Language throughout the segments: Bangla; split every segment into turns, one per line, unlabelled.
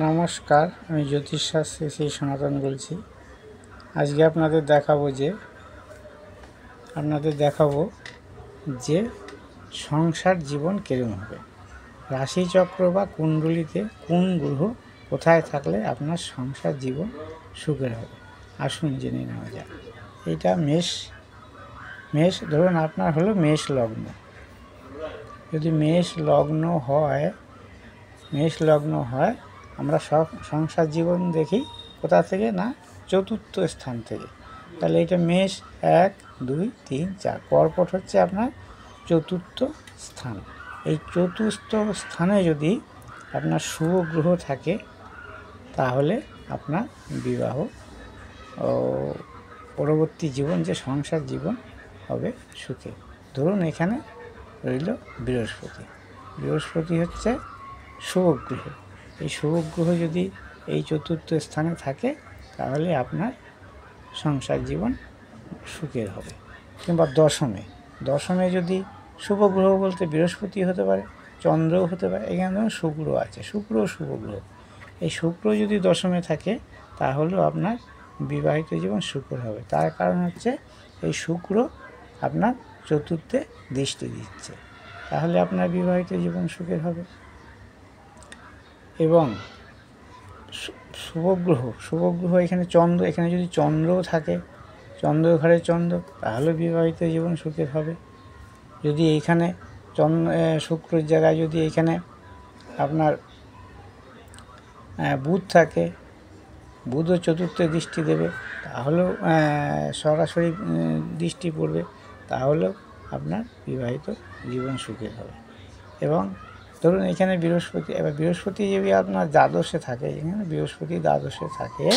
নমস্কার, আমি জ্যোতিষশাস্ত্রী শ্রী সনাতন বলছি। আজকে আপনাদের দেখাবো যে সংসার জীবন কেরম হবে। রাশিচক্র বা কুণ্ডলিতে কোন গ্রহ কোথায় থাকলে আপনার সংসার জীবন সুখের হবে। আসুন জেনে নেওয়া যাক। এটা মেষ ধরুন আপনার হলো মেষ লগ্ন। যদি মেষ লগ্ন হয় আমরা সংসার জীবন দেখি কোথা থেকে না, চতুর্থ স্থান থেকে। তাহলে এটা মেষ 1, 2, 3, 4, কর্কট হচ্ছে আপনার চতুর্থ স্থান। এই চতুর্থ স্থানে যদি আপনার শুভ গ্রহ থাকে তাহলে আপনার বিবাহ ও পরবর্তী জীবন যে সংসার জীবন হবে সুখে। ধরুন এখানে রইল বৃহস্পতি হচ্ছে শুভ গ্রহ। এই শুভ গ্রহ যদি এই চতুর্থ স্থানে থাকে তাহলে আপনার সংসার জীবন সুখের হবে। কিংবা দশমে যদি শুভ গ্রহ বলতে বৃহস্পতি হতে পারে, চন্দ্রও হতে পারে। এখানে ধরুন শুক্র আছে, শুক্র শুভ গ্রহ। এই শুক্র যদি দশমে থাকে তাহলেও আপনার বিবাহিত জীবন সুখের হবে। তার কারণ হচ্ছে এই শুক্র আপনার চতুর্থে দৃষ্টি দিচ্ছে, তাহলে আপনার বিবাহিত জীবন সুখের হবে। এবং শুভগ্রহ এখানে চন্দ্র, এখানে যদি চন্দ্রও থাকে, চন্দ্র ঘরে চন্দ্র, তাহলে বিবাহিত জীবন সুখের হবে। যদি এইখানে শুক্রের জায়গায় যদি এইখানে আপনার বুধ থাকে, বুধও চতুর্থে দৃষ্টি দেবে, তাহলেও সরাসরি দৃষ্টি পড়বে, তাহলেও আপনার বিবাহিত জীবন সুখের হবে। এবং ধরুন এখানে বৃহস্পতি যদি আপনার দ্বাদশে থাকে, এখানে বৃহস্পতি দ্বাদশে থাকে,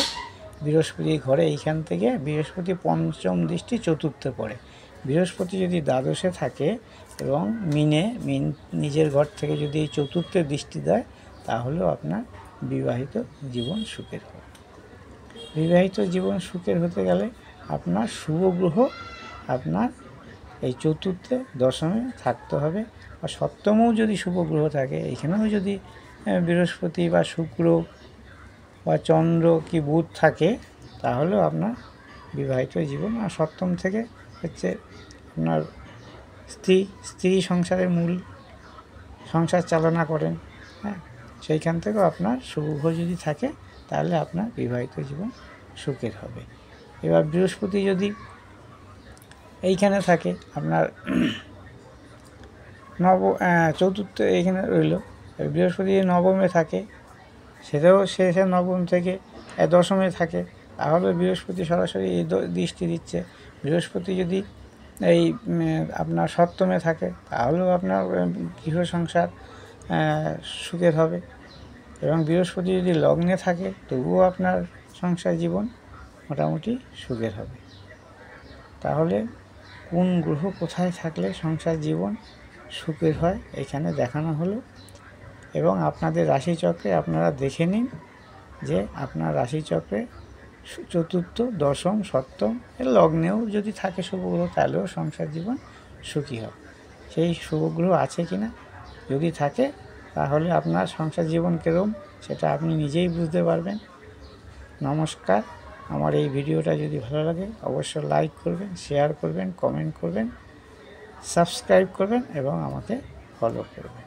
বৃহস্পতি ঘরে এইখান থেকে বৃহস্পতি পঞ্চম দৃষ্টি চতুর্থে পড়ে। বৃহস্পতি যদি দ্বাদশে থাকে এবং মিন নিজের ঘর থেকে যদি এই চতুর্থে দৃষ্টি দেয় তাহলেও আপনার বিবাহিত জীবন সুখের হবে। বিবাহিত জীবন সুখের হতে গেলে আপনার শুভ গ্রহ আপনার এই চতুর্থে দশমে থাকতে হবে। আর সপ্তমেও যদি শুভ গ্রহ থাকে, এখানেও যদি বৃহস্পতি বা শুক্র বা চন্দ্র কি বুধ থাকে তাহলেও আপনার বিবাহিত জীবন। আর সপ্তম থেকে হচ্ছে আপনার স্ত্রী সংসারের মূল, সংসার চালনা করেন, হ্যাঁ, সেইখান থেকেও আপনার শুভ গ্রহ যদি থাকে তাহলে আপনার বিবাহিত জীবন সুখের হবে। এবার বৃহস্পতি যদি এইখানে থাকে আপনার চতুর্থ এইখানে রইল, বৃহস্পতি নবমে থাকে, সেটাও শেষে নবম থেকে দশমে থাকে, তাহলে বৃহস্পতি সরাসরি এই দৃষ্টি দিচ্ছে। বৃহস্পতি যদি এই আপনার সপ্তমে থাকে তাহলেও আপনার গৃহ সংসার সুখের হবে। এবং বৃহস্পতি যদি লগ্নে থাকে তবুও আপনার সংসার জীবন মোটামুটি সুখের হবে। তাহলে কোন গ্রহ কোথায় থাকলে সংসার জীবন সুখের হয় এখানে দেখানো হলো। এবং আপনাদের রাশিচক্রে আপনারা দেখে নিন যে আপনার রাশিচক্রে চতুর্থ, দশম, সপ্তম এর লগ্নেও যদি থাকে শুভগ্রহ তাহলেও সংসার জীবন সুখী হবে। সেই শুভগ্রহ আছে কি না, যদি থাকে তাহলে আপনার সংসার জীবন কেরম সেটা আপনি নিজেই বুঝতে পারবেন। নমস্কার। আমার এই ভিডিওটা যদি ভালো লাগে অবশ্যই লাইক করবেন, শেয়ার করবেন, কমেন্ট করবেন, সাবস্ক্রাইব করবেন এবং আমাকে ফলো করবেন।